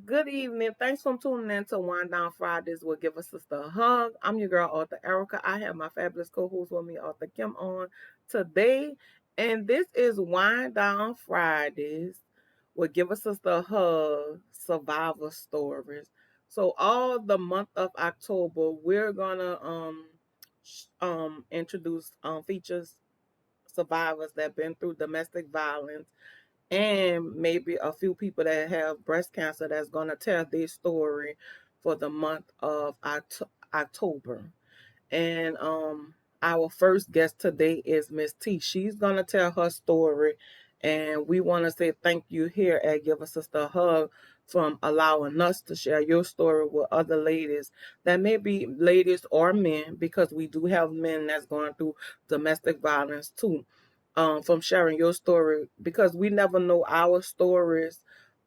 Good evening. Thanks for tuning in to Wind Down Fridays with Give a Sister a Hug. I'm your girl, Author Erica. I have my fabulous co-host with me, Author Kim, on today. And this is Wind Down Fridays with Give a Sister a Hug survivor stories. So all the month of October, we're gonna introduce features survivors that been through domestic violence and maybe a few people that have breast cancer that's going to tell their story for the month of October. And our first guest today is Miss T. She's gonna tell her story, and we want to say thank you here at Give a Sister a Hug from allowing us to share your story with other ladies that may be ladies or men, because we do have men that's going through domestic violence too. From sharing your story, because we never know our stories.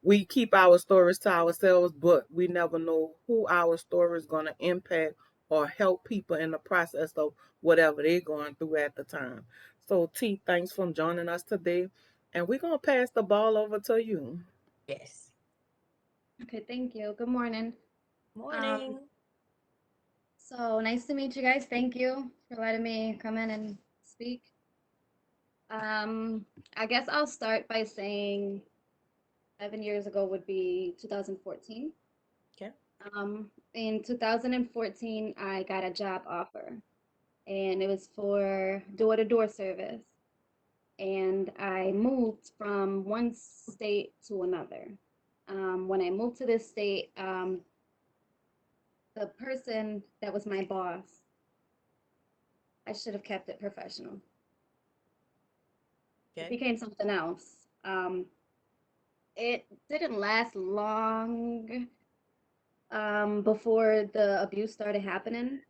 We keep our stories to ourselves, but we never know who our story is going to impact or help people in the process of whatever they're going through at the time. So, T, thanks for joining us today. And we're going to pass the ball over to you. Yes. Okay, thank you. Good morning. Um, Morning. so nice to meet you guys. Thank you for letting me come in and speak. Um, I guess I'll start by saying 7 years ago would be 2014. Okay. In 2014, I got a job offer, and it was for door-to-door service. And I moved from one state to another. When I moved to this state, the person that was my boss, I should have kept it professional. It Okay. became something else. It didn't last long before the abuse started happening.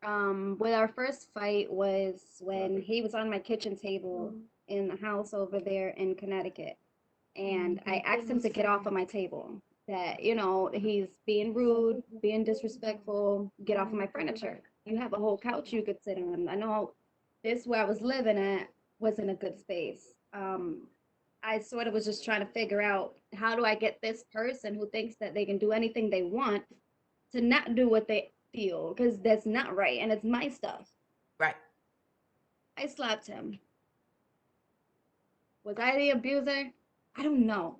Well, our first fight was when he was on my kitchen table in the house over there in Connecticut. And I asked him to get off of my table. That, he's being rude, being disrespectful, get off of my furniture. You have a whole couch you could sit on. I know this where I was living at wasn't a good space. I sort of was just trying to figure out, how do I get this person who thinks that they can do anything they want to not do what they feel, because that's not right and it's my stuff. Right. I slapped him. Was I the abuser? I don't know.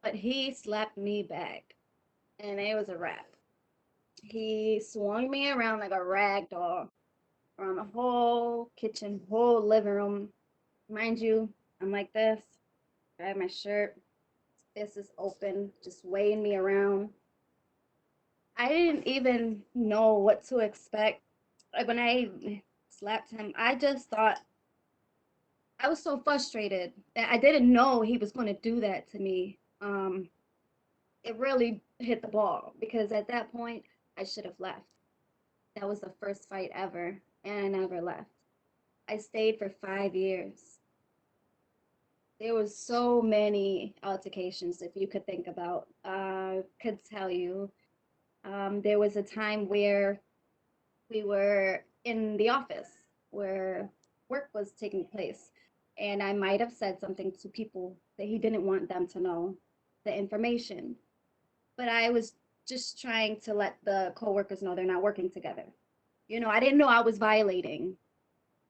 But he slapped me back, and it was a wrap. He swung me around like a rag doll around the whole kitchen, whole living room. Mind you, I'm like this. I have my shirt. This is open, just weighing me around. I didn't even know what to expect. Like when I slapped him, I just thought, I was so frustrated that I didn't know he was going to do that to me. It really hit the ball because at that point I should have left. That was the first fight ever, and I never left. I stayed for 5 years. There was so many altercations, if you could think about. Could tell you. There was a time where we were in the office where work was taking place, and I might have said something to people that he didn't want them to know the information, but I was just trying to let the coworkers know they're not working together. I didn't know I was violating.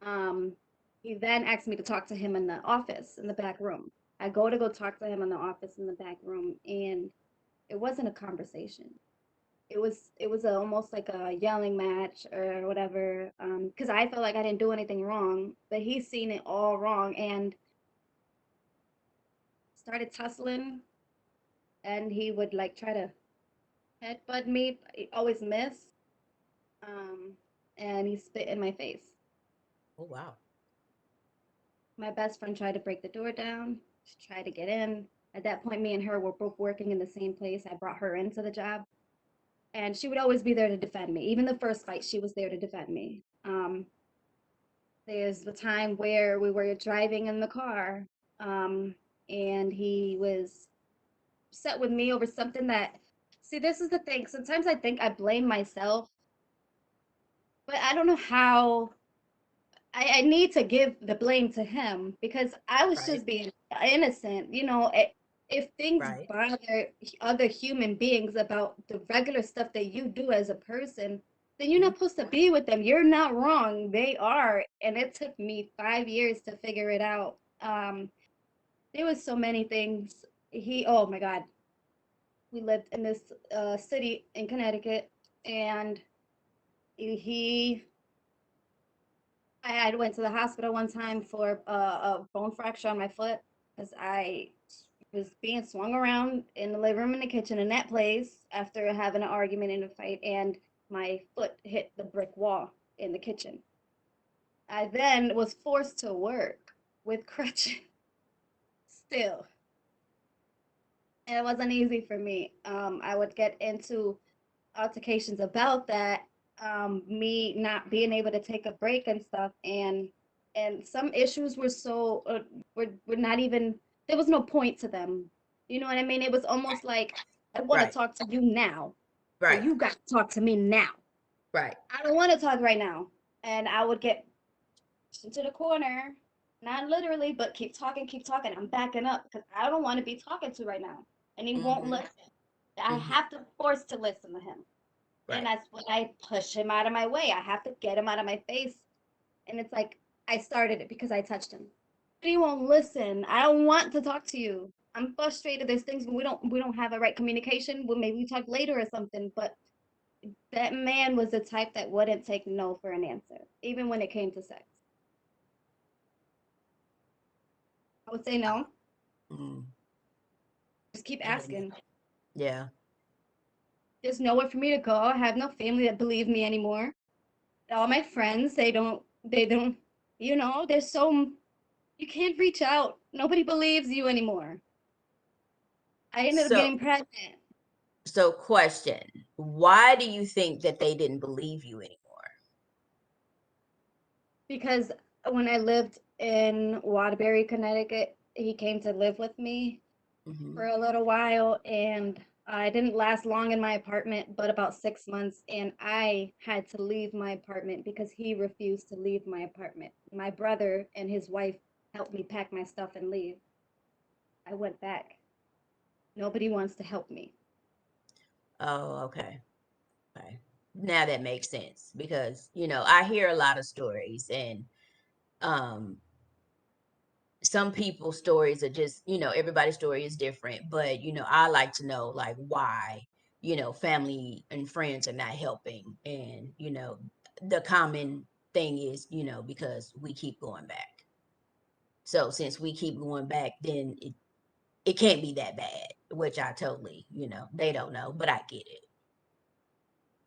Um, he then asked me to talk to him in the office in the back room. I go talk to him in the office in the back room, and it wasn't a conversation. It was almost like a yelling match or whatever. Because I felt like I didn't do anything wrong, but he's seen it all wrong and started tussling. And he would like try to headbutt me, he always miss. Um, and he spit in my face. Oh wow. My best friend tried to break the door down. She tried to get in. At that point, me and her were both working in the same place. I brought her into the job, and she would always be there to defend me. Even the first fight, she was there to defend me. There's the time where we were driving in the car, um, and he was upset with me over something that. See, this is the thing. Sometimes I think I blame myself, but I don't know how. I need to give the blame to him because I was Right. just being innocent. If things Right. bother other human beings about the regular stuff that you do as a person, then you're Mhm. not supposed to be with them. You're not wrong. They are. And it took me 5 years to figure it out. There was so many things. Oh my God, we lived in this city in Connecticut, and he, I went to the hospital one time for a bone fracture on my foot because I was being swung around in the living room and the kitchen in that place after having an argument and a fight, and my foot hit the brick wall in the kitchen. I then was forced to work with crutches still, and it wasn't easy for me. I would get into altercations about that, me not being able to take a break and stuff, and some issues were so were not even, there was no point to them. You know what I mean? It was almost like, I want to Right. talk to you now, so Right. you got to talk to me now. Right. I don't want to talk right now, and I would get into the corner, not literally, but keep talking. I'm backing up because I don't want to be talking to right now, and he won't Mhm. listen. I Mhm. have to force to listen to him. And Right. that's when I push him out of my way. I have to get him out of my face. And it's like, I started it because I touched him. But he won't listen. I don't want to talk to you. I'm frustrated. There's things we don't have a right communication. Well, maybe we talk later or something. But that man was the type that wouldn't take no for an answer, even when it came to sex. I would say no. Mm. Just keep And asking. yeah. There's nowhere for me to go. I have no family that believe me anymore. All my friends, they don't, there's so, you can't reach out. Nobody believes you anymore. I ended up So getting pregnant question, why do you think that they didn't believe you anymore? because when I lived in Waterbury, Connecticut, he came to live with me for Mhm. a little while, and I didn't last long in my apartment, but about 6 months, and I had to leave my apartment because he refused to leave my apartment. My brother and his wife helped me pack my stuff and leave. I went back. Nobody wants to help me. Oh, okay. Okay. Now that makes sense because, I hear a lot of stories and um some people's stories are just, everybody's story is different, but I like to know like why, family and friends are not helping. And, the common thing is, because we keep going back. So since we keep going back, then it can't be that bad, which I totally, they don't know, but I get it.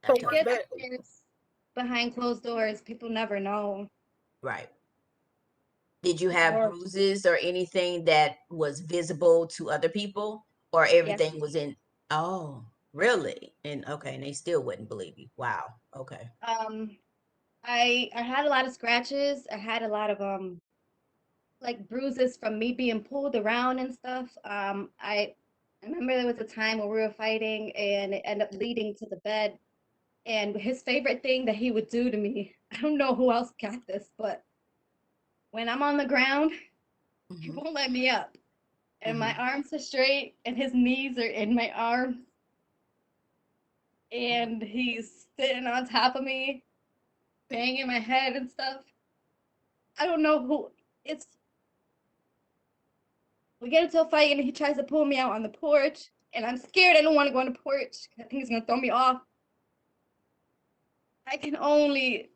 I So It was totally gets that get it. worse behind closed doors. People never know. Right. Did you It's have horrible. bruises or anything that was visible to other people, or Yes. everything was in? Oh, really? And okay, and they still wouldn't believe you. Wow. Okay. Um, I had a lot of scratches. I had a lot of like bruises from me being pulled around and stuff. I remember there was a time where we were fighting and it ended up leading to the bed. And his favorite thing that he would do to me, I don't know who else got this, but when I'm on the ground, he Mhm. won't let me up. And my Mhm. arms are straight and his knees are in my arms Mhm. and he's sitting on top of me, banging my head and stuff. I don't know who it's. We get into a fight and he tries to pull me out on the porch, and I'm scared. I don't want to go on the porch. I think he's gonna throw me off. I can only.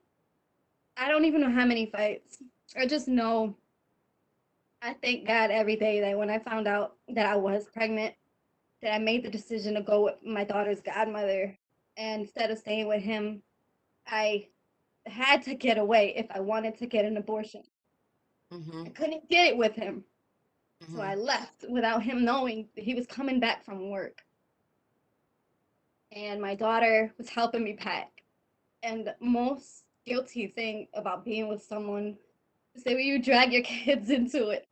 I don't even know how many fights. I just know. I thank God every day that when I found out that I was pregnant, that I made the decision to go with my daughter's godmother, and instead of staying with him, I had to get away if I wanted to get an abortion. I Mhm. couldn't get it with him. So I Mhm. left without him knowing that he was coming back from work. And my daughter was helping me pack. And the most guilty thing about being with someone is that you drag your kids into it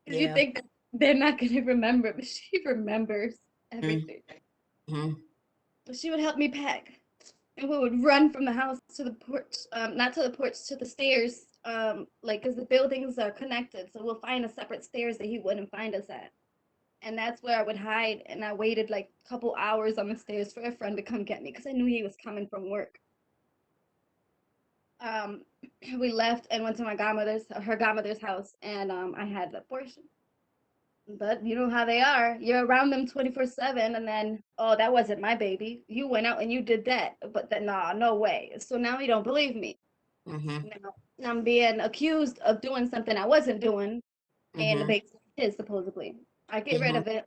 because you Yeah. think that they're not going to remember, but she remembers everything. Mhm. So she would help me pack. And we would run from the house to the porch, not to the porch, to the stairs, like, because the buildings are connected. So we'll find a separate stairs that he wouldn't find us at. And that's where I would hide. And I waited like a couple hours on the stairs for a friend to come get me because I knew he was coming from work. Um, we left and went to her godmother's house, and I had the abortion. But you know how they are. You're around them 24/7, and then, oh, that wasn't my baby. You went out and you did that. But then, nah, no way. So now you don't believe me. Mm-hmm. Now I'm being accused of doing something I wasn't doing, and the Mm-hmm. baby's his, supposedly. I get rid Mm-hmm. of it,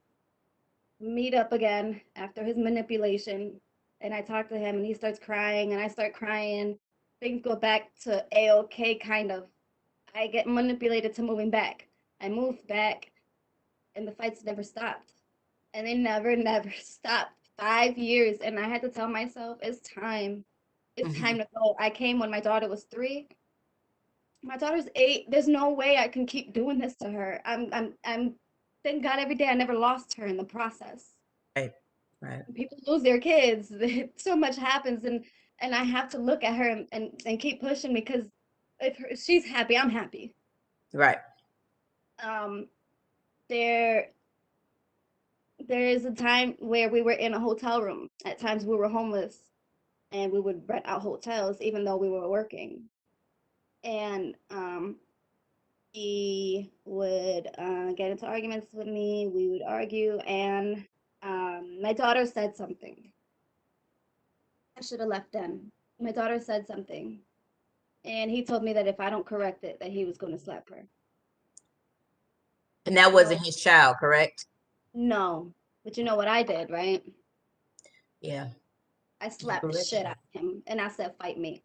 meet up again after his manipulation, and I talk to him, and he starts crying, and I start crying. Things go back to A-OK, kind of. I get manipulated to moving back. I moved back, and the fights never stopped. And they never stopped. 5 years, and I had to tell myself, it's time. It's Mm-hmm. time to go. I came when my daughter was 3. My daughter's 8. There's no way I can keep doing this to her. I'm thank God every day I never lost her in the process. Right. Right. People lose their kids. So much happens, and I have to look at her and keep pushing because if she's happy, I'm happy. Right. Um, there there is a time where we were in a hotel room. At times we were homeless and we would rent out hotels even though we were working. And he would get into arguments with me. We would argue, and my daughter said something. I should have left then. My daughter said something, and he told me that if I don't correct it, that he was going to slap her. And that So wasn't his child, correct? no, but you know what I did, right? Yeah. I No slapped the shit correction. out of him, and I said, "Fight me.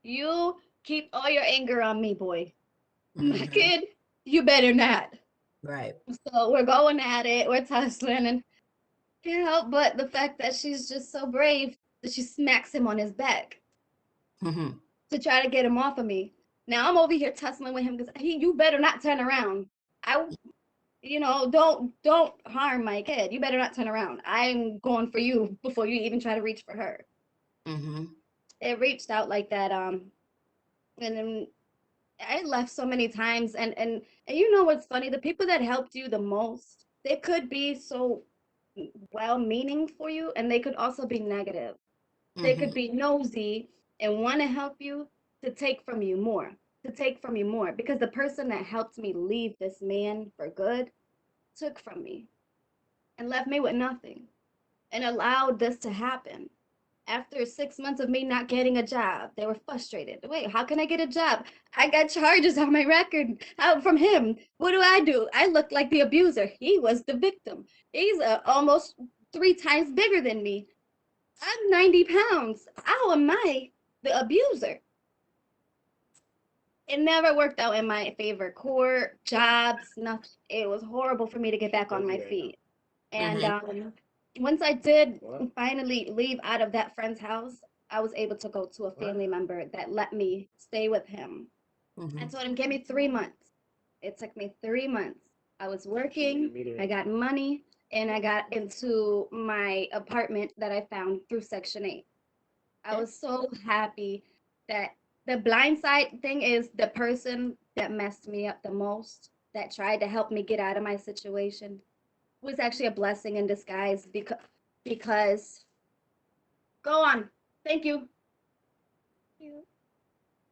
You keep all your anger on me, boy. My Mm-hmm. kid, you better not." Right. So we're going at it. We're tussling, and can't help but the fact that she's just so brave that she smacks him on his back Mm-hmm. to try to get him off of me. Now I'm over here tussling with him because you better not turn around. I, don't harm my kid. You better not turn around. I'm going for you before you even try to reach for her. Mm-hmm. It reached out like that. And then I left so many times, and you know what's funny? The people that helped you the most, they could be so well-meaning for you, and they could also be negative. They Mm-hmm. could be nosy and want to help you to take from you more, because the person that helped me leave this man for good took from me and left me with nothing and allowed this to happen. After 6 months of me not getting a job, they were frustrated. Wait, how can I get a job? I got charges on my record from him. What do? I look like the abuser. He was the victim. He's almost 3 times bigger than me. I'm 90 pounds. How am I the abuser? It never worked out in my favor. Court, jobs, nothing. It was horrible for me to get back on my feet. And Mm-hmm. once I did finally leave out of that friend's house, I was able to go to a family member that let me stay with him. I Mm-hmm. told him, give me 3 months. It took me 3 months. I was working, I got money, and I got into my apartment that I found through Section 8. I was so happy that the blind thing is the person that messed me up the most, that tried to help me get out of my situation, was actually a blessing in disguise because go on. Thank you.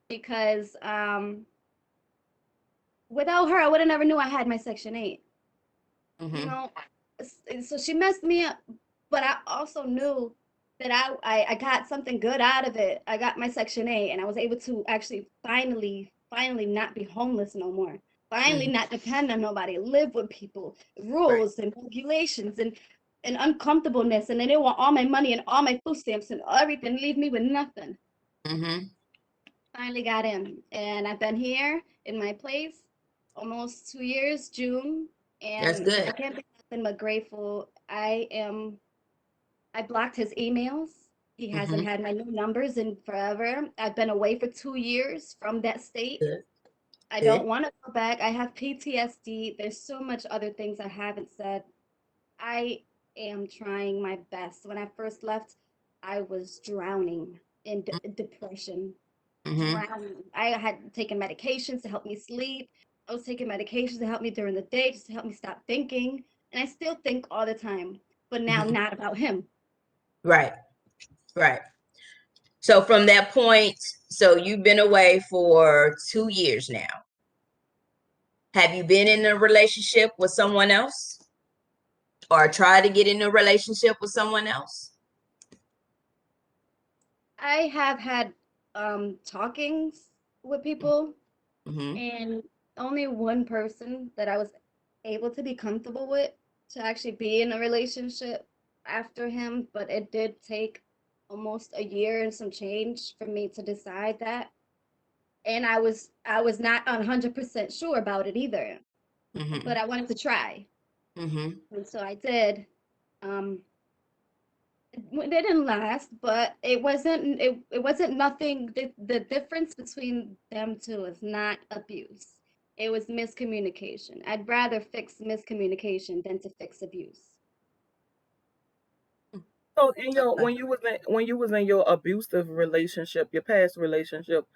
Because without her I would have never knew I had my Section 8. You Mm-hmm. know, so she messed me up, but I also knew that I got something good out of it. I got my Section 8, and I was able to actually finally not be homeless no more. Finally Mm-hmm. not depend on nobody, live with people, Right. rules and regulations and uncomfortableness. And then they want all my money and all my food stamps and everything, leave me with nothing. Mm-hmm. Finally got in, and I've been here in my place almost 2 years, June, That's and I good. can't be nothing but grateful. I blocked his emails. He hasn't Mm-hmm. had my new numbers in forever. I've been away for 2 years from that state. Good. I Good. don't want to go back. I have PTSD. There's so much other things I haven't said. I am trying my best. When I first left, I was drowning in depression, Mm-hmm. drowning. I had taken medications to help me sleep. I was taking medications to help me during the day, just to help me stop thinking. And I still think all the time, but now Mhm. not about him. Right, right. So from that point, so you've been away for 2 years now. Have you been in a relationship with someone else or try to get in a relationship with someone else? I have had talkings with people, Mm-hmm. and only one person that I was able to be comfortable with to actually be in a relationship after him, but it did take almost a year and some change for me to decide that. And I was not 100% sure about it either, Mm-hmm. but I wanted to try. Mm-hmm. And so I did. Um it didn't last, but it wasn't nothing. The difference between them two is not abuse. It was miscommunication. I'd rather fix miscommunication than to fix abuse. So in your Okay. when you was in your abusive relationship, your past relationship,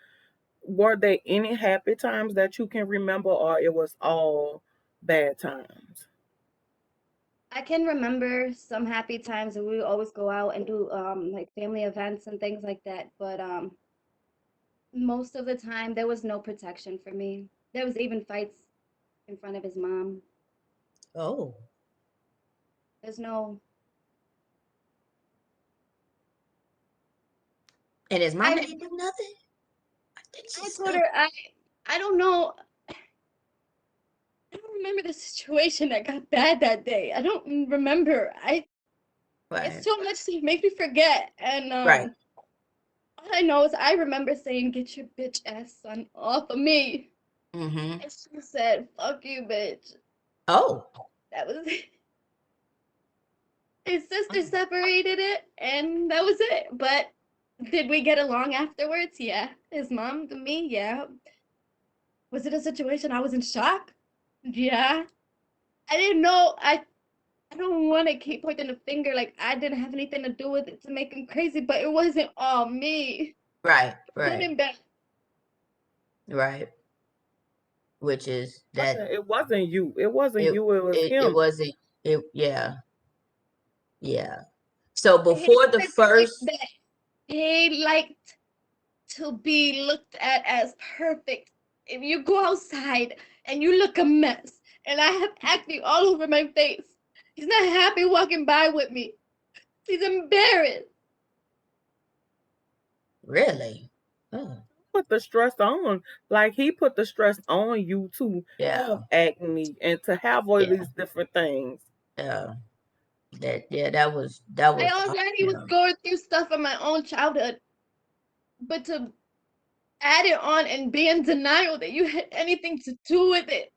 were there any happy times that you can remember, or it was all bad times? I can remember some happy times, and we would always go out and do like family events and things like that, but most of the time there was no protection for me. There was even fights in front of his mom. Oh, There's no and his mama I didn't do nothing? I think I she's told stuck. her I don't know. I don't remember the situation that got bad that day. I don't remember. It's Right, too much to make me forget. And right. all I know is I remember saying, "Get your bitch ass son off of me." Mm-hmm. And she said, "Fuck you, bitch." Oh, That was it. His sister separated it, and that was it. But did we get along afterwards? Yeah. His mom to me, yeah. Was it a situation I was in shock? Yeah. I didn't know. I don't want to keep pointing the finger like I didn't have anything to do with it to make him crazy, but it wasn't all me. right, It could right, have been. right. Which is that Wasn't it wasn't you? It wasn't it you. It was it him. wasn't it, yeah, yeah. So He's before the the type of first, that he liked to be looked at as perfect. If you go outside and you look a mess, and I have acne all over my face, he's not happy walking by with me. He's embarrassed. really? Oh, Put the stress on. Like he put the stress on you to yeah, have acne and to have all yeah, these different things. yeah. That I was already you was know. going through stuff in my own childhood, but to add it on and be in denial that you had anything to do with it.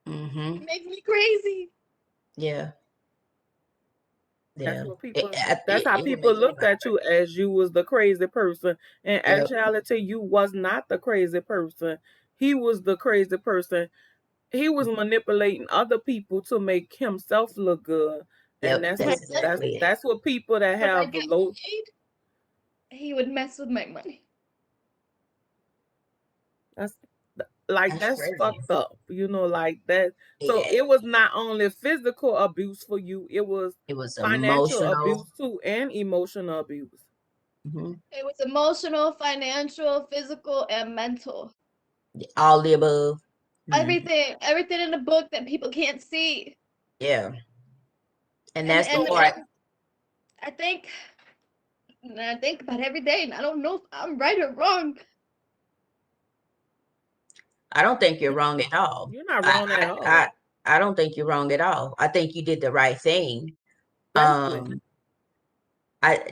Mm-hmm. It makes me crazy. Yeah, That's yeah. what people. That's It how it would people make looked anybody at you, crazy. as you was the crazy person. In Yep, actuality, you was not the crazy person. He was the crazy person. He was manipulating other people to make himself look good, and yep. that's When I what That's did, that's exactly it. that's what people that when I have got low. paid, he would mess with my money. That's like That's that's crazy. fucked up, like that. So Yeah, it was not only physical abuse for you; it was it was financial emotional. abuse too, and emotional abuse. Hmm. It was emotional, financial, physical, and mental. All the above. Hmm. Everything in the book that people can't see. Yeah, and And that's the and So part. and I think and I think about every day, and I don't know if I'm right or wrong. I don't think you're wrong at all. you're not I wrong at I I, all. I don't think you're wrong at all. I think you did the right thing. Exactly. Um,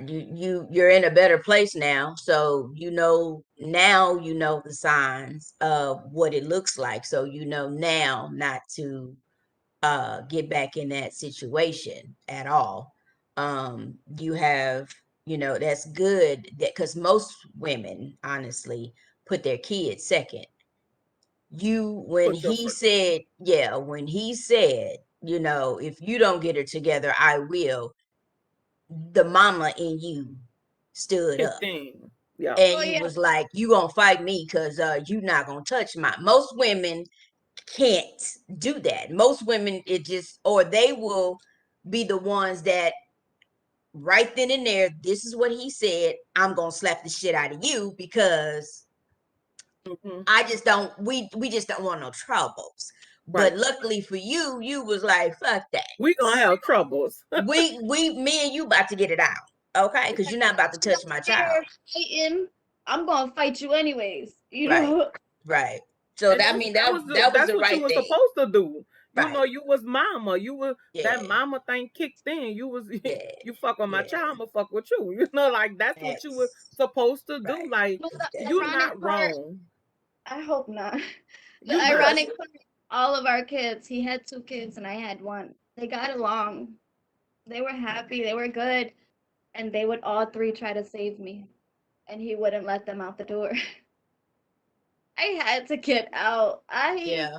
you're in a better place now, so you know now you know the signs of what it looks like, so you know now not to get back in that situation at all. You have, that's good, that because most women honestly put their kids second. You when Put your he first said, yeah, when he said, if you don't get it together, I will, the mama in you stood up, 15. Yeah. and Oh you yeah, was like, you gonna fight me because you not gonna touch my. Most women can't do that. Most women, it just, or they will be the ones that right then and there, this is what he said, I'm gonna slap the shit out of you because Hmm. I just don't, we just don't want no troubles. Right. But luckily for you, you was like, fuck that. We gonna have troubles. Me and you about to get it out. Okay, because you're not about to touch my child. Here fighting, I'm gonna fight you anyways. You Right, know. right. So And that, I that's mean, that was that was that's the what you right were thing. supposed to do. You Right. know, you was mama. You were that Yeah. mama thing kicked in. You was Yeah. you fuck with my Yeah. child, I'ma fuck with you. You know, like that's what you were That's supposed to do. right. Like No, the you're Exactly. ironic not part, wrong. I hope not. The You not. ironic part, all of our kids, he had 2 kids and I had one. They got along. They were happy. They were good. And they would all three try to save me. And he wouldn't let them out the door. I had to get out. Yeah.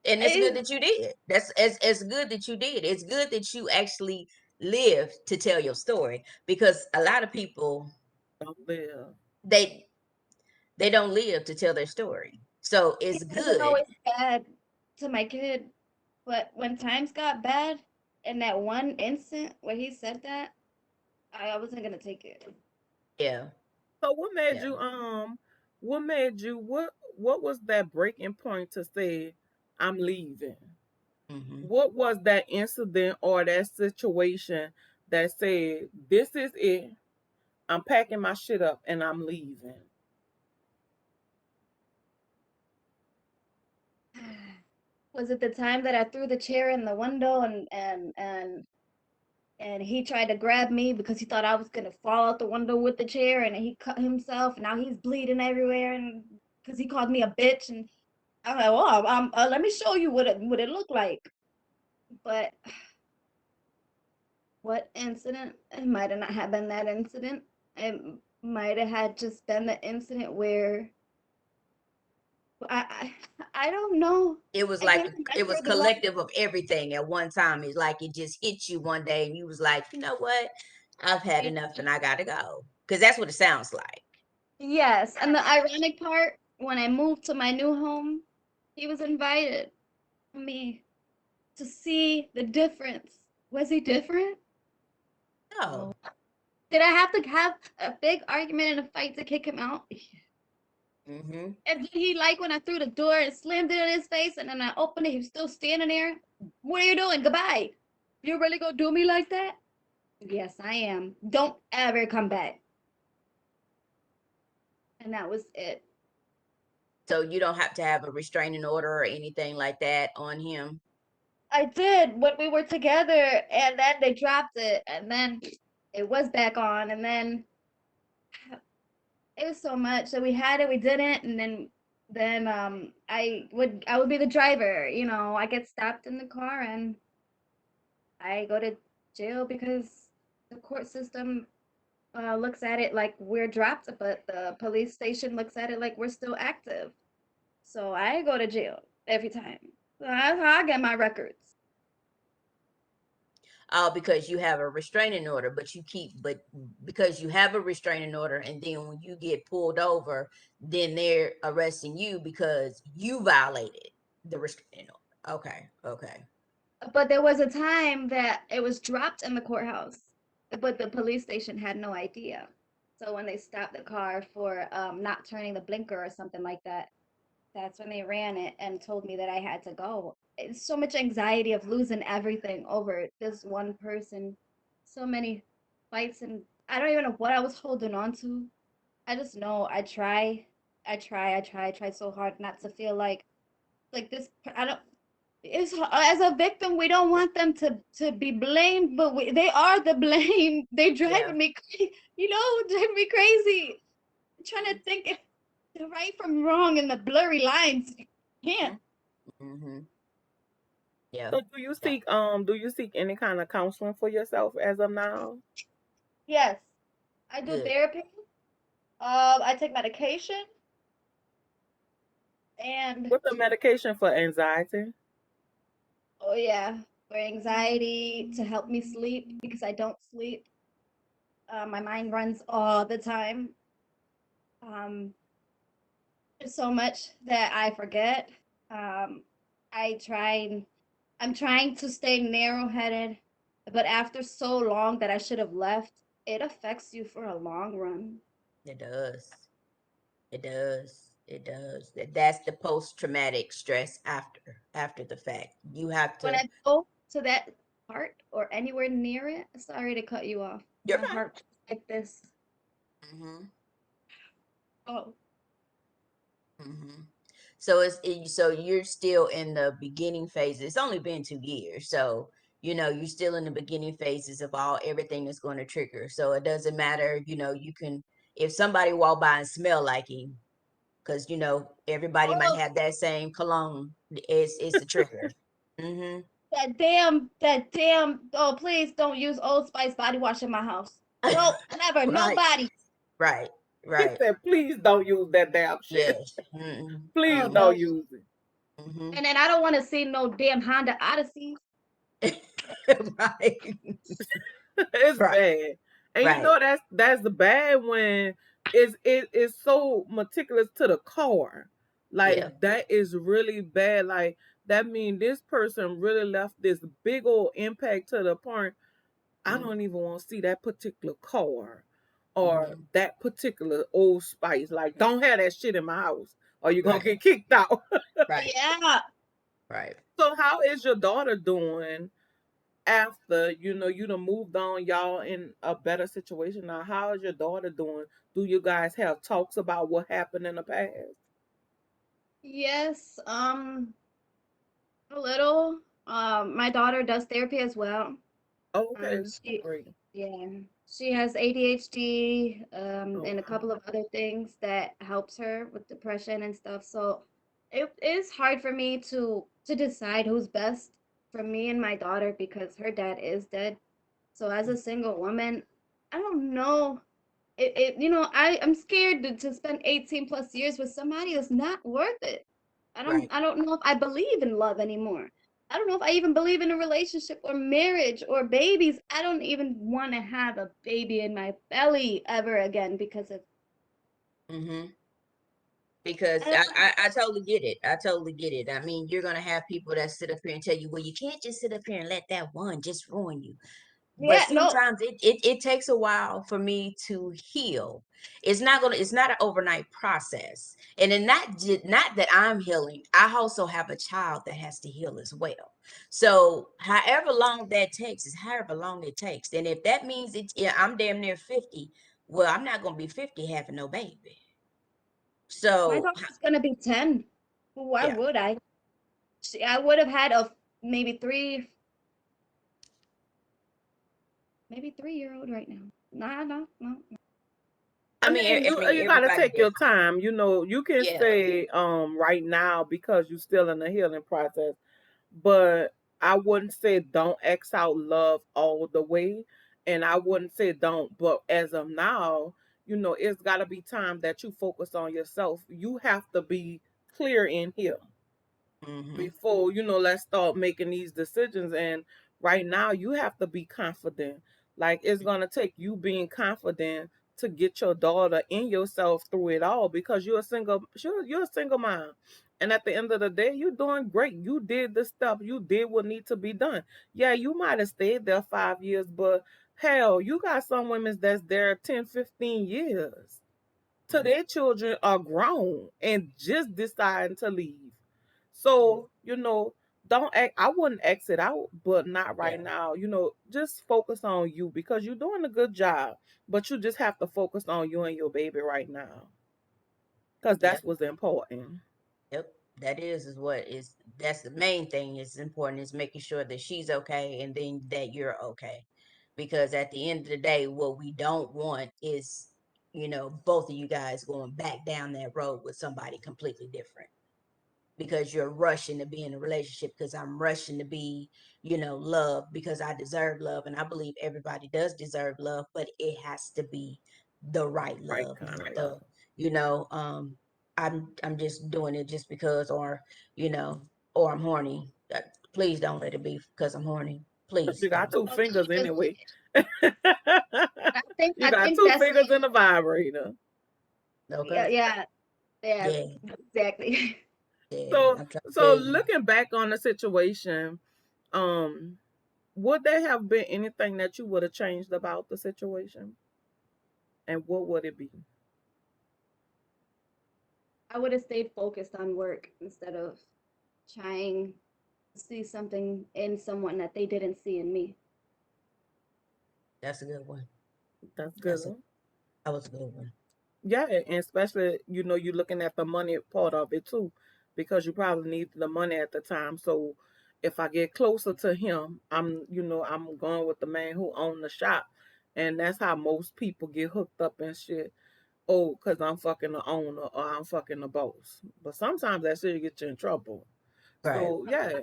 And it's good I that you did. That's as good that you did. It's good that you actually lived to tell your story, because a lot of people, Don't live. they they don't live to tell their story. So it's it wasn't good. always bad to my kid. But when times got bad, in that one instant where he said that, I wasn't gonna take it. Yeah. So what made Yeah. you what made you what was that breaking point to say I'm leaving? Hmm. What was that incident or that situation that said this is it? I'm packing my shit up and I'm leaving. Was it the time that I threw the chair in the window and he tried to grab me because he thought I was gonna fall out the window with the chair and he cut himself and now he's bleeding everywhere and because he called me a bitch and I'm like, well, let me show you what it looked like. But what incident? It might have not have been that incident. It might have had just been the incident where I don't know. It was I like can't it was remember the last. collective of everything at one time. It's like it just hit you one day and you was like, you know what? I've had enough and I gotta go. Because that's what it sounds like. Yes, and the ironic part, when I moved to my new home, he was invited me to see the difference. Was he different? No. No. Did I have to have a big argument and a fight to kick him out? Hmm. And did he like when I threw the door and slammed it in his face and then I opened it, he was still standing there? What are you doing? Goodbye. You really gonna do me like that? Yes, I am. Don't ever come back. And that was it. So you don't have to have a restraining order or anything like that on him. I did when we were together, and then they dropped it, and then it was back on, and then it was so much. So we had it, we didn't, and then I would be the driver. I get stopped in the car, and I go to jail because the court system looks at it like we're dropped, but the police station looks at it like we're still active. So I go to jail every time. So that's how I get my records. Because you have a restraining order, but because you have a restraining order, and then when you get pulled over, then they're arresting you because you violated the restraining order. Okay, okay. But there was a time that it was dropped in the courthouse, but the police station had no idea. So when they stopped the car for not turning the blinker or something like that, that's when they ran it and told me that I had to go. It's so much anxiety of losing everything over this one person. So many fights, and I don't even know what I was holding on to. I just know I try so hard not to feel like this. I don't. It's as a victim, we don't want them to be blamed, but they are the blame. They Yeah. driving me, driving me crazy. I'm trying to think if the right from wrong and the blurry lines. You can't. Mm-hmm. Yeah. So Yeah. do you seek any kind of counseling for yourself as of now? Yes, I do Good. therapy. I take medication, and What's the medication for anxiety? oh yeah, for anxiety to help me sleep because I don't sleep. My mind runs all the time. Um, there's so much that I forget. I tried. I'm trying to stay narrow-headed, but after so long that I should have left, it affects you for a long run. It does. It does. It does. That's the post traumatic stress after the fact. You have When to. I go to that part or anywhere near it, sorry to cut you off. You're My fine. heart goes like this. Mm-hmm. Oh, Mm-hmm. So so you're still in the beginning phases. It's only been 2 years, so you're still in the beginning phases of all everything that's going to trigger. So it doesn't matter. You can, if somebody walk by and smell like him, because everybody might oh, have that same cologne. It's a trigger. Mm-hmm. that damn. Oh, please don't use Old Spice body wash in my house. Nope, never, Right. nobody. Right. He Right. said, please don't use that damn shit. Yes. Mm-hmm. Please Oh Mm-hmm. no. don't use it. Mm-hmm. And then I don't want to see no damn Honda Odyssey. Right. It's Right. bad. And you Right. know that's the bad when it is so meticulous to the car. Like Yeah. that is really bad. Like that means this person really left this big old impact to the point I Mm-hmm. don't even want to see that particular car or Mm-hmm. that particular old spice. Like don't have that shit in my house or you're gonna Right. get kicked out. Right. Yeah. Right. So how is your daughter doing after you done moved on, y'all in a better situation now? How is your daughter doing? Do you guys have talks about what happened in the past? Yes. A little. My daughter does therapy as well. Oh, okay, She, great. yeah, she has ADHD, Oh and a wow. couple of other things that helps her with depression and stuff. So it is hard for me to decide who's best for me and my daughter because her dad is dead. So as a single woman, I don't know. I'm scared to spend 18 plus years with somebody that's not worth it. I don't Right. I don't know if I believe in love anymore. I don't know if I even believe in a relationship or marriage or babies. I don't even want to have a baby in my belly ever again because of Mm-hmm. Because I I, don't, I I totally get it. I totally get it. I mean, you're gonna have people that sit up here and tell you, well, you can't just sit up here and let that one just ruin you. But yeah, no. sometimes it takes a while for me to heal. It's not an overnight process. And then not that I'm healing, I also have a child that has to heal as well. So however long that takes is however long it takes. And if that means yeah, I'm damn near 50, well, I'm not gonna be 50 having no baby. My So daughter's gonna be 10. Why yeah. would I? I would have had a maybe 3 year old right now. Nah, no, no. I I mean, mean, you gotta everybody take your different. time. You can Yeah. say right now because you're still in the healing process, but I wouldn't say don't X out love all the way, and I wouldn't say don't. But as of now, it's gotta be time that you focus on yourself. You have to be clear in here Mm-hmm. before let's start making these decisions. And right now you have to be confident. Like it's gonna take you being confident to get your daughter and yourself through it all because you're a single mom, and at the end of the day you're doing great. You did the stuff, you did what needs to be done. Yeah, you might have stayed there 5 years, but hell, you got some women that's there 10, 15 years till their children are grown and just deciding to leave. So, don't act, I wouldn't exit out, but not Yeah. right now. Just focus on you because you're doing a good job. But you just have to focus on you and your baby right now. Because Yeah. that's what's important. Yep, that is what is that's the main thing is important is making sure that she's okay and then that you're okay. Because at the end of the day, what we don't want is, both of you guys going back down that road with somebody completely different because you're rushing to be in a relationship because I'm rushing to be, loved because I deserve love. And I believe everybody does deserve love, but it has to be the right Right love, kind not of love. the, you know, um, I'm just doing it just because, you know, or I'm horny. Please don't let it be because I'm horny. Please You got don't. two No, fingers because anyway. I think You I got think two that's fingers in the vibrator. yeah, Okay. yeah, yeah, Yeah. exactly. Yeah, So I'm trying to so tell you. looking back on the situation, um, would there have been anything that you would have changed about the situation? And what would it be? I would have stayed focused on work instead of trying to see something in someone that they didn't see in me. That's a good one. That's That's a good. that was a good one. Yeah, and especially, you're looking at the money part of it too, because you probably need the money at the time. So if I get closer to him, I'm going with the man who owned the shop. And that's how most people get hooked up and shit. Oh, because I'm fucking the owner or I'm fucking the boss. But sometimes that shit get you in trouble. Right. So yeah,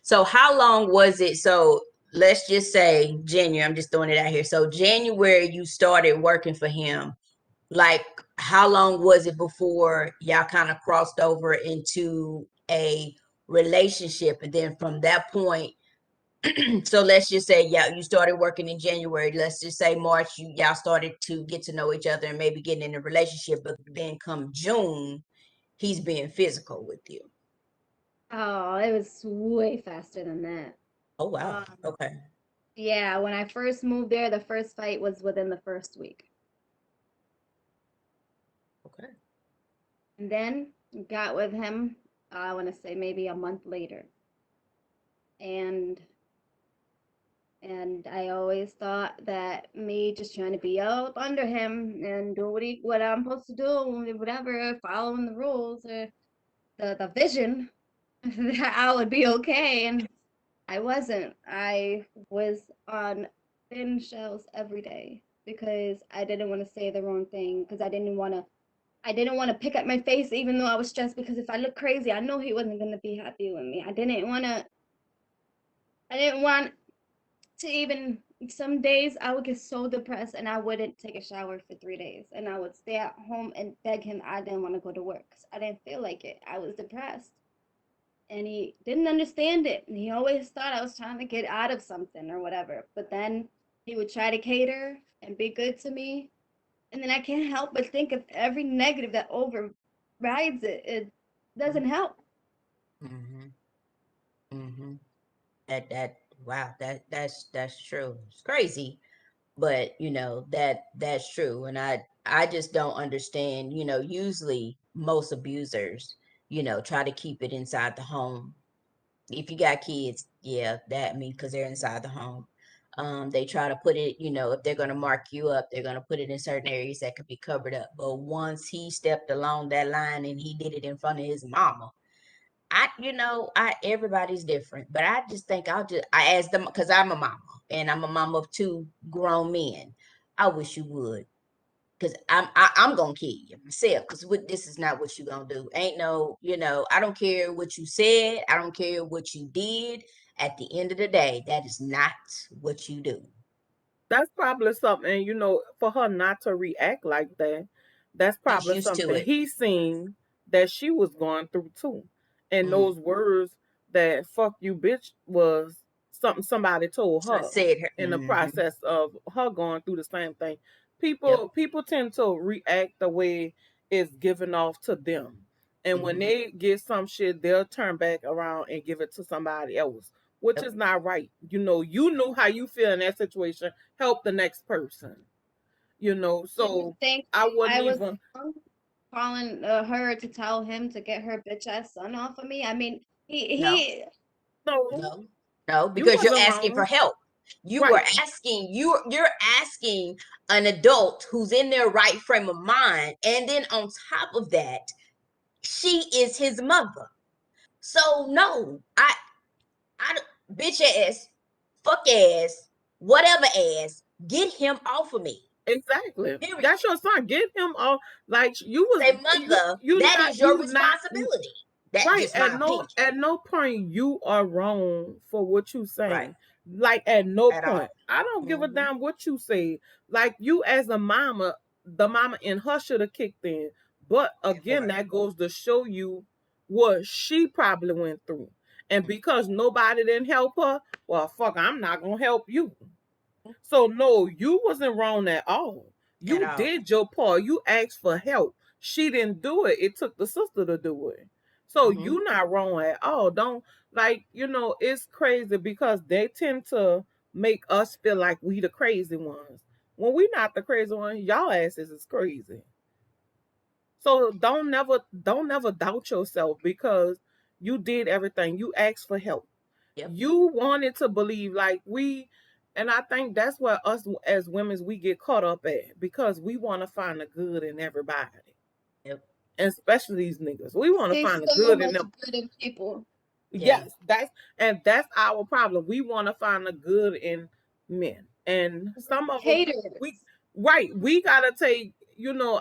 So how long was it? So let's just say January. I'm just throwing it out here. So January you started working for him. Like how long was it before y'all kind of crossed over into a relationship? And then from that point, so let's just say yeah, you started working in January. Let's just say March, y'all started to get to know each other and maybe getting in a relationship. But then come June, he's being physical with you. Oh, it was way faster than that. Oh wow. Um, Okay. yeah, when I first moved there, the first fight was within the first week. Okay. And then got with him, I want to say maybe a month later. And I always thought that me just trying to be up under him and do what I'm supposed to do, whatever, following the rules or the vision, that I would be okay. And I wasn't. I was on thin shells every day because I didn't want to say the wrong thing because I didn't want to pick up my face even though I was stressed because if I looked crazy, I know he wasn't going to be happy with me. I didn't want to even some days I would get so depressed and I wouldn't take a shower for 3 days and I would stay at home and beg him I didn't want to go to work because I didn't feel like it. I was depressed and he didn't understand it and he always thought I was trying to get out of something or whatever. But then he would try to cater and be good to me and then I can't help but think of every negative that overrides it. It doesn't help. Mm-hmm. Mm-hmm. That wow, that's true. It's crazy, but that's true. And I just don't understand, usually most abusers, try to keep it inside the home. If you got kids, yeah, that mean because they're inside the home. They try to put it, if they're gonna mark you up, they're gonna put it in certain areas that could be covered up. But once he stepped along that line and he did it in front of his mama, I everybody's different, but I just think I asked them because I'm a mama and I'm a mama of two grown men. I wish you would, because I'm gonna kill you myself. Because this is not what you gonna do. Ain't no, I don't care what you said. I don't care what you did. At the end of the day, that is not what you do. that's probably something, for her not to react like that, that's She's probably used to something it. he seen that she was going through too. And Mm. those words that fuck you bitch was something somebody told So I her said her. in the Mm-hmm. process of her going through the same thing. Yep. People tend to react the way it's given off to them. And when Mm-hmm. they get some shit, they'll turn back around and give it to somebody else, which Yep. is not right. You know how you feel in that situation, help the next person. Do you So think I wouldn't I was even. wrong calling her to tell him to get her bitch ass son off of me? I mean, No. he No, No. No. you Because you're wasn't asking for wrong. help. You were Right. asking. You're asking an adult who's in their right frame of mind, and then on top of that, she is his mother. So no, I bitch ass, fuck ass, whatever ass, get him off of me. Exactly. Period. That's your son. Get him off. Like you was Say you mother, you that not is your you not responsibility. That's right. just my opinion. At no point you are wrong for what you Right. saying. Like at no At all. point. I don't give a Mm-hmm. damn what you say. Like you as a mama, the mama in her should have kicked in. But again, Right. that goes to show you what she probably went through. And because nobody didn't help her, well fuck, I'm not gonna help you. So no, you wasn't wrong at all. At You all. did your part. You asked for help. She didn't do it. It took the sister to do it. So Mm-hmm. you not wrong at all. Don't, like, it's crazy because they tend to make us feel like we the crazy ones. When we not the crazy ones, y'all asses is crazy. So don't never doubt yourself because you did everything. You asked for help. Yep. You wanted to believe, like and I think that's where us as women we get caught up at because we want to find the good in everybody, Yep. especially these niggas. We want to See find the so good in much them. good in people. Yeah. Yes, that's our problem. We want to find the good in men, and some of them we Haters. right. We gotta take.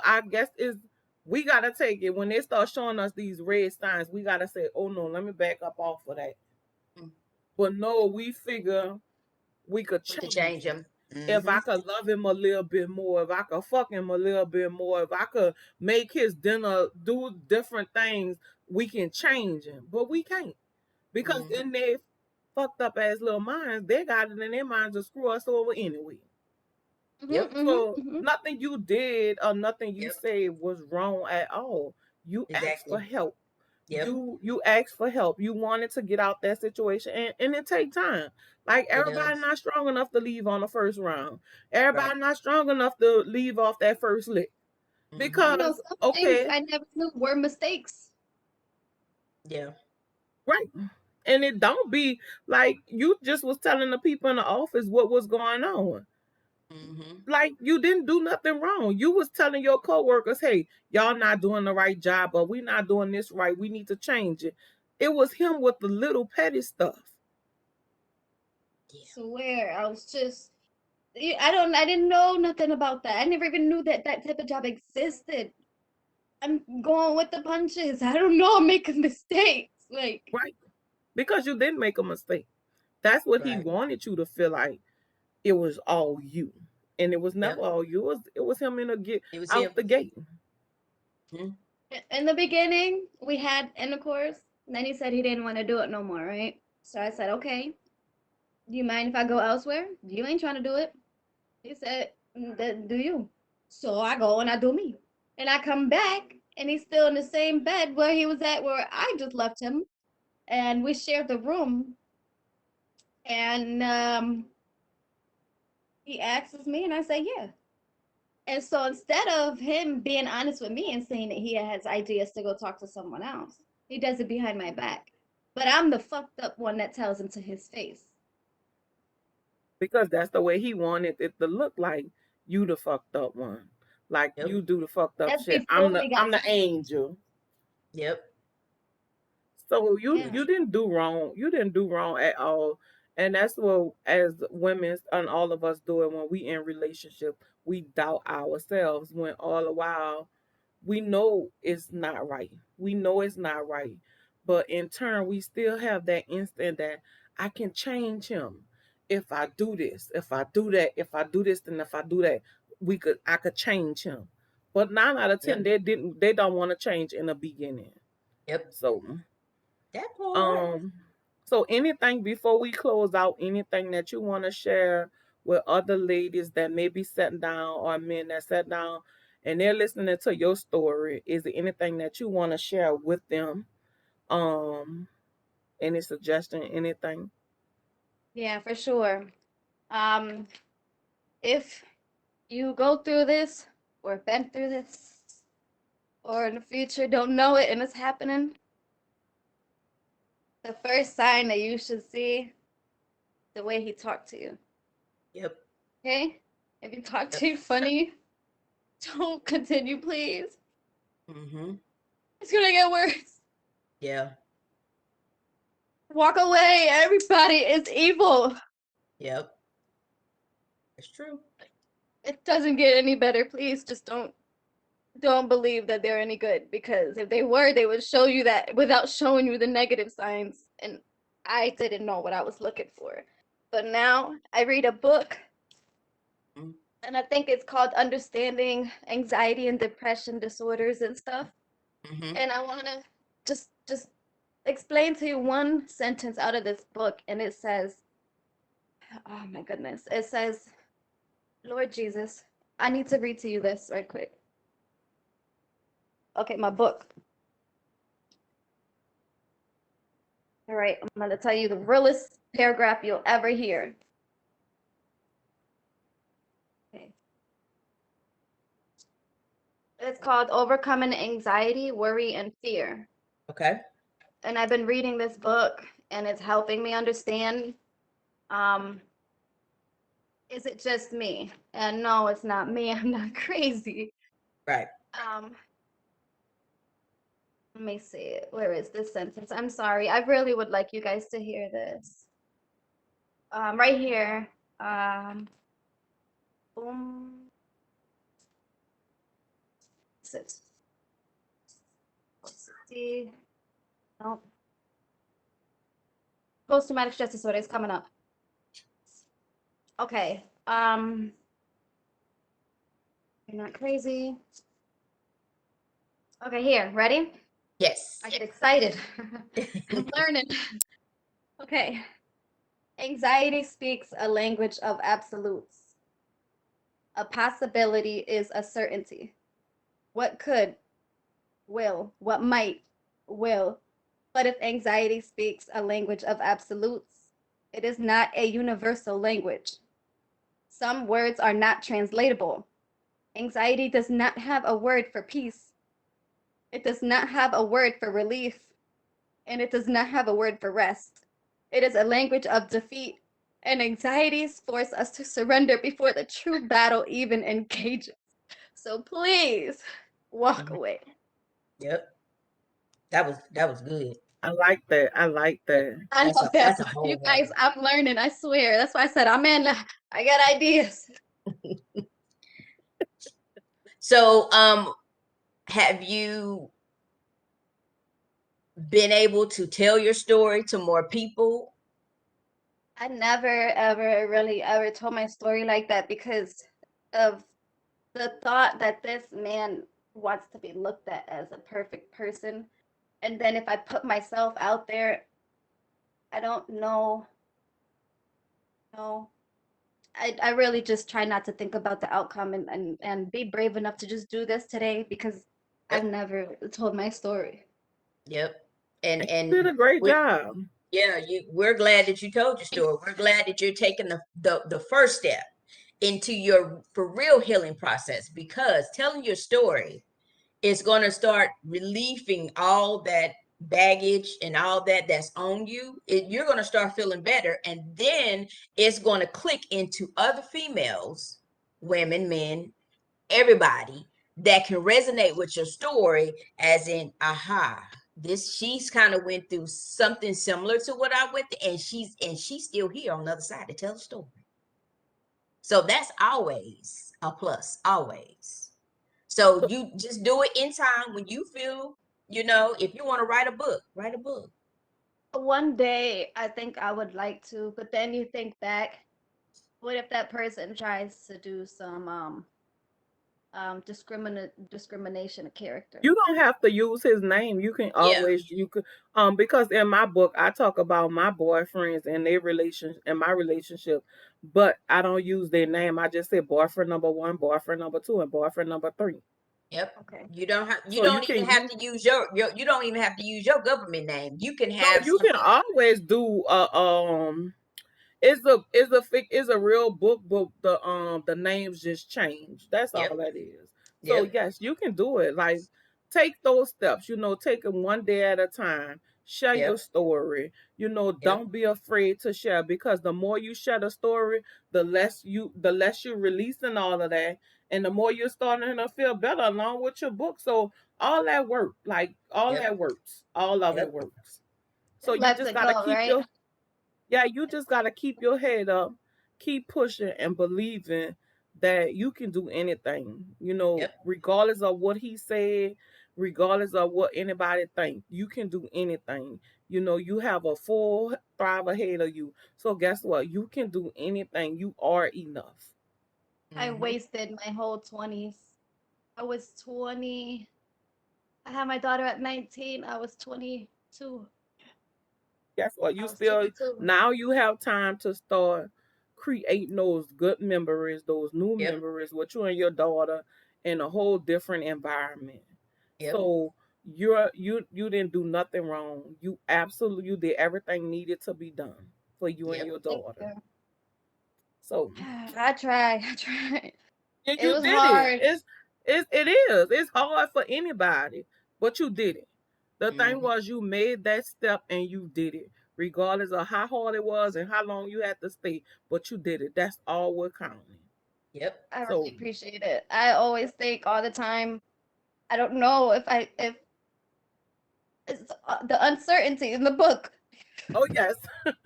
I guess is we gotta take it when they start showing us these red signs. We gotta say, "Oh no, let me back up off of that." Mm. But no, we figure we could We can change change it. them. If Mm-hmm. I could love him a little bit more, if I could fuck him a little bit more, if I could make his dinner, do different things, we can change him. But we can't. Because Mm-hmm. in their fucked up ass little minds, they got it in their minds to screw us over anyway. Yep. So nothing you did or nothing you Yep. said was wrong at all. You asked for Exactly. help. Yep. You asked for help. You wanted to get out that situation, and it take time. Like It everybody does. not strong enough to leave on the first round. Right. Everybody not strong enough to leave off that first lick. Mm-hmm. Because Some things okay, I never knew were mistakes. Yeah. right. And it don't be like you just was telling the people in the office what was going on. Mm-hmm. Like you didn't do nothing wrong. You was telling your coworkers, "Hey, y'all not doing the right job, or we not doing this right. We need to change it." It was him with the little petty stuff. Yeah. Swear, I was just I didn't know nothing about that. I never even knew that that type of job existed. I'm going with the punches. I don't know. I'm making mistakes. Like, Right. Because you didn't make a mistake. That's what he Right. wanted you to feel like it was all you. And it was never Yep. all you. It was him in the get It was him. out the gate. Mm-hmm. in the beginning, we had intercourse. And then he said he didn't want to do it no more, right? So I said, okay, do you mind if I go elsewhere? You ain't trying to do it. He said, Then do you?" So I go and I do me. And I come back and he's still in the same bed where he was at where I just left him. And we shared the room. And he asks me, and I say, yeah. And so instead of him being honest with me and saying that he has ideas to go talk to someone else, he does it behind my back. But I'm the fucked up one that tells him to his face. Because that's the way he wanted it to look, like you the fucked up one. Like Yep. you do the fucked up That's shit. before I'm the we got I'm the to angel. Yep. So you yeah. you didn't do wrong. You didn't do wrong at all. And that's what as women and all of us do it when we in relationship, we doubt ourselves when all the while we know it's not right. We know it's not right. But in turn we still have that instinct that I can change him if I do this, if I do that, if I do this, and if I do that, I could change him. But 9 out of 10 Yep. they don't want to change in the beginning. Yep. So That part. um, so anything before we close out, anything that you want to share with other ladies that may be sitting down or men that sat down and they're listening to your story, is there anything that you want to share with them? Um, any suggestion, anything? Yeah, for sure. Um, if you go through this or been through this or in the future don't know it and it's happening, the first sign that you should see the way he talked to you. Yep. Okay? If he talked Yep. to you funny, don't continue, please. Mm-hmm. It's gonna get worse. Yeah. Walk away. Everybody is evil. Yep. It's true. It doesn't get any better. Please just don't believe that they're any good because if they were, they would show you that without showing you the negative signs. And I didn't know what I was looking for. But now I read a book Mm-hmm. and I think it's called Understanding Anxiety and Depression Disorders and stuff. Mm-hmm. And I want to just explain to you one sentence out of this book and it says, oh my goodness. It says, Lord Jesus, I need to read to you this right quick. Okay, my book. All right, I'm going to tell you the realest paragraph you'll ever hear. Okay. It's called Overcoming Anxiety, Worry, and Fear. Okay. And I've been reading this book, and it's helping me understand, um, is it just me? And no, it's not me. I'm not crazy. Right. Um, Let me see. Where is this sentence? I'm sorry. I really would like you guys to hear this. Right here. Boom. Is it? See. No. Post-traumatic stress disorder is coming up. Okay. You're not crazy. Okay, here. Ready? Yes. I get excited. I'm learning. Okay. Anxiety speaks a language of absolutes. A possibility is a certainty. What could, will, what might, will. But if anxiety speaks a language of absolutes, it is not a universal language. Some words are not translatable. Anxiety does not have a word for peace. It does not have a word for relief. And it does not have a word for rest. It is a language of defeat. And anxieties force us to surrender before the true battle even engages. So please walk away. Yep. That was good. I like that. I like that. I That's love a that that's a book. You whole guys, word. I'm learning. I swear. That's why I said, I'm in. I got ideas. So, have you been able to tell your story to more people? I never, ever, really, ever told my story like that because of the thought that this man wants to be looked at as a perfect person. And then if I put myself out there, I don't know. No, I really just try not to think about the outcome and be brave enough to just do this today because I've Yep. never told my story. Yep. And And you did a great we job. yeah, we're glad that you told your story. We're glad that you're taking the first step into your for real healing process, because telling your story is going to start relieving all that baggage and all that's on you. You're going to start feeling better, and then it's going to click into other females, women, men, everybody that can resonate with your story, as in, aha, this she's kind of went through something similar to what I went through, and she's still here on the other side to tell the story. So that's always a plus, always. So So you just do it in time when you feel, if you want to write a book, write a book. One day, I think I would like to, but then you think back, what if that person tries to do some discrimination of character? you don't have to use his name. You can Yeah. always you could because in my book I talk about my boyfriends and their relation and my relationship, but I don't use their name. I just say boyfriend number one, boyfriend number two, and boyfriend number three. Yep. Okay. You So you don't even can have use to use your you don't even have to use your government name. You can no, have you can something. always do it's a real book, but the names just change. That's all Yep. that is. So Yep. yes, you can do it. Like take those steps. Take them one day at a time. Share your Yep. story. Yep. Don't be afraid to share, because the more you share the story, the less you releasing all of that, and the more you're starting to feel better along with your book. So all that work, like all Yep. that works, all of it Yep. works. So Just you lets just it gotta go, keep right? your yeah, you just got to keep your head up, keep pushing and believing that you can do anything, Yep. regardless of what he said, regardless of what anybody think. You can do anything. You have a full thrive ahead of you. So guess what? You can do anything. You are enough. I Mm-hmm. wasted my whole 20s. I was 20. I had my daughter at 19. I was 22. Guess what? I You was still 22. now you have time to start creating those good memories, those new Yep. memories with you and your daughter in a whole different environment. Yep. So you didn't do nothing wrong. You did everything needed to be done for you and Yep. your Thank daughter. you. So I tried. I tried. It you was did it. hard. It's hard for anybody, but you did it. The thing Hmm. was, you made that step and you did it, regardless of how hard it was and how long you had to stay. But you did it. That's all we're counting. Yep. I really So, appreciate it. I always think all the time. I don't know if it's the uncertainty in the book. oh yes,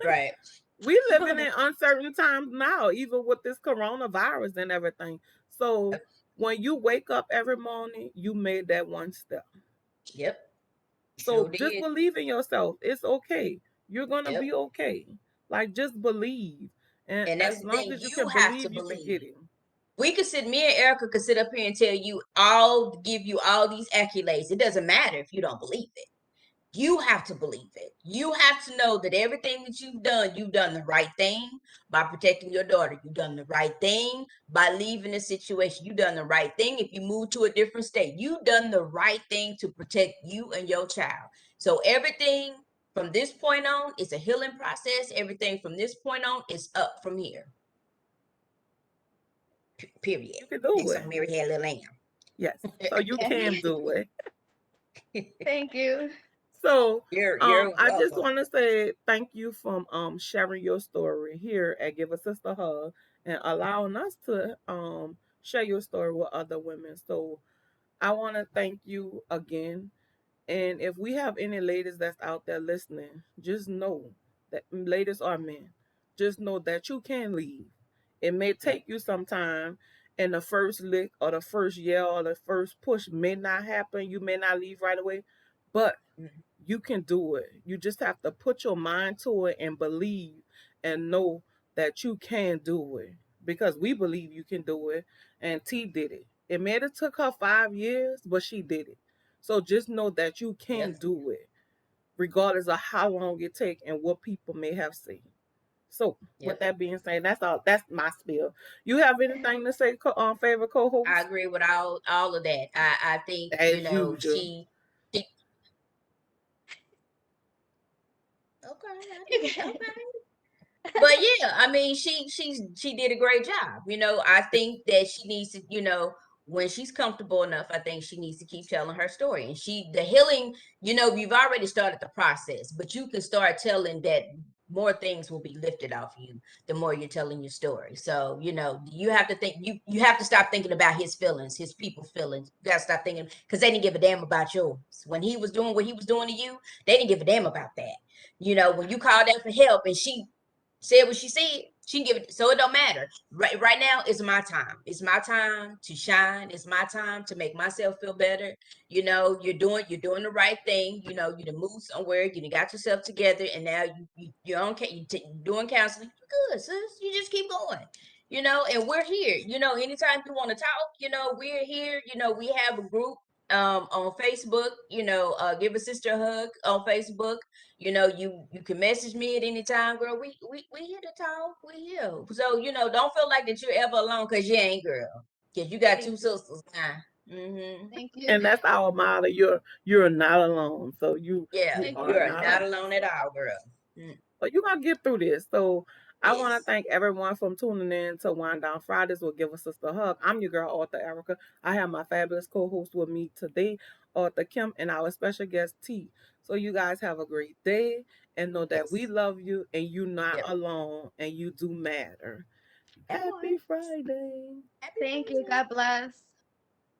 Right. we living in uncertain times now, even with this coronavirus and everything. So Yep. when you wake up every morning, you made that one step. Yep. So Sure just did. believe in yourself. It's okay. You're gonna Yep. be okay. Like just believe. And And that's as the long thing. as you You can have to believe, you can get believe. it. We could sit, me and Erica could sit up here and tell you all, give you all these accolades. It doesn't matter if you don't believe it. You have to believe it. You have to know that everything that you've done the right thing by protecting your daughter. You've done the right thing by leaving the situation. You've done the right thing if you move to a different state. You've done the right thing to protect you and your child. So everything from this point on is a healing process. Everything from this point on is up from here. Period. You can do Next it. on Mary Had Little Lamb. Yes. So you can do it. Thank you. So You're I just welcome. want to say thank you for sharing your story here at Give a Sister a Hug and allowing us to share your story with other women. So I want to thank you again. And if we have any ladies that's out there listening, just know that ladies or men, just know that you can leave. It may Yep. take you some time, and the first lick or the first yell or the first push may not happen. You may not leave right away, but Mhm. you can do it. You just have to put your mind to it and believe and know that you can do it because we believe you can do it. And T did it. It may have took her 5 years, but she did it. So just know that you can Yep. do it, regardless of how long it take and what people may have seen. So with Yep. that being said, that's all. That's my spiel. You have anything to say, favorite I co-host? agree with all of that. I think, As usual. okay, I You did guys. okay. But yeah, I mean, she did a great job. I think that she needs to, when she's comfortable enough, I think she needs to keep telling her story. And the healing, you've already started the process, but you can start telling that more things will be lifted off you the more you're telling your story. So, you have to think, you have to stop thinking about his feelings, his people's feelings. You gotta stop thinking because they didn't give a damn about yours. When he was doing what he was doing to you, they didn't give a damn about that. When you called out for help and she said what she said, she can give it. So it don't matter. Right now is my time. It's my time to shine. It's my time to make myself feel better. You're doing the right thing. You done moved somewhere. You done got yourself together, and now you're on. Doing counseling. You're good, sis. You just keep going. And we're here. Anytime you want to talk, we're here. We have a group on Facebook. Give a sister a hug on Facebook. You can message me at any time, girl. We here to talk. We here. So, don't feel like that you're ever alone because you ain't, girl. Because you got Thank two you. sisters now. Mm-hmm. Thank you. And that's our motto. You're not alone. So Yeah, you Thank are you. you're not not alone. alone at all, girl. Mm. But you're gonna get through this. So I want to Yes. thank everyone for tuning in to Wind Down Fridays will Give a Sister a Hug. I'm your girl, Author Erica. I have my fabulous co-host with me today, Author Kim, and our special guest T. So you guys have a great day and know that we Yes. love you and you're not Yep. alone and you do matter. That Happy one. Friday. Happy Thank you. Friday. God bless.